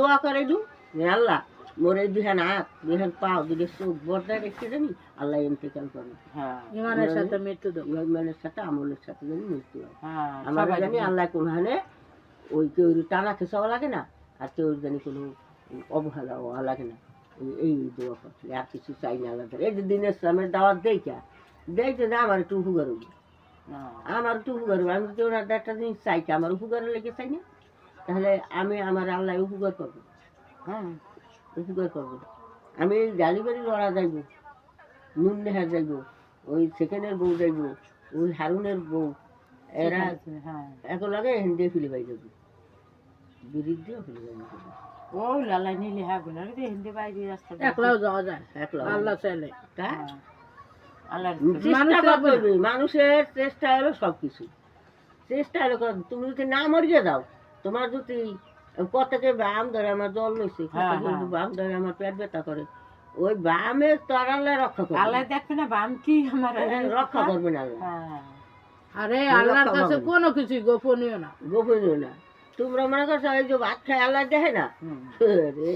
দোয়া করে দু আল্লাহ মোর এই দুহান হাত দুহান পাও দুটো চোখ বর্দায় রেখে জানি আল্লাহ ইন্তেকাল করে ইমানের সাথে মৃত্যু দেব ইমানের সাথে আমলের সাথে জানি মৃত্যু হয় আমার জানি আল্লাহ কোনখানে ওই কেউ টানা খেসাও লাগে না আর কেউ জানি কোনো অবহেলা লাগে না এই দোয়া করছে আর কিছু চাই না আল্লাহ এই যে দিনের ইসলামের দাওয়াত দেখতে না আমার একটু উপকার হবে আমার একটু উপকার হবে আমি তো ওনার একটা জিনিস চাই আমার উপকারের লেগে চাই না তাহলে আমি আমার আল্লাহ উপকার করবো হ্যাঁ উপকার করবো আমি গাড়ি বাড়ি লড়া যাইব নুন নেহার যাইব ওই সেকেন্ডের বউ যাইব ওই হারুনের বউ এরা এক লাগে হিন্দি ফিলে পাই যাবে বিরুদ্ধেও ফিলে পাই যাবে ও লালাই নীলি হাগুলা হিন্দি বাইরে রাস্তা একলাও যাওয়া যায় আল্লাহ চাইলে মানুষের চেষ্টা হলো সবকিছু চেষ্টা হলো তুমি যদি না মরিয়ে দাও তোমার যদি কতকে বাম ধরে আমার জল লইছে বাম ধরে আমার পেট ব্যথা করে ওই বামের তোর আল্লাহ রক্ষা করবে আল্লাহ দেখবে না বাম কি আমার রক্ষা করবে না আরে আল্লাহর কাছে কোনো কিছু গোপনীয় না তোমরা মনে করছো এই যে ভাত খায় আল্লাহ দেখে না রে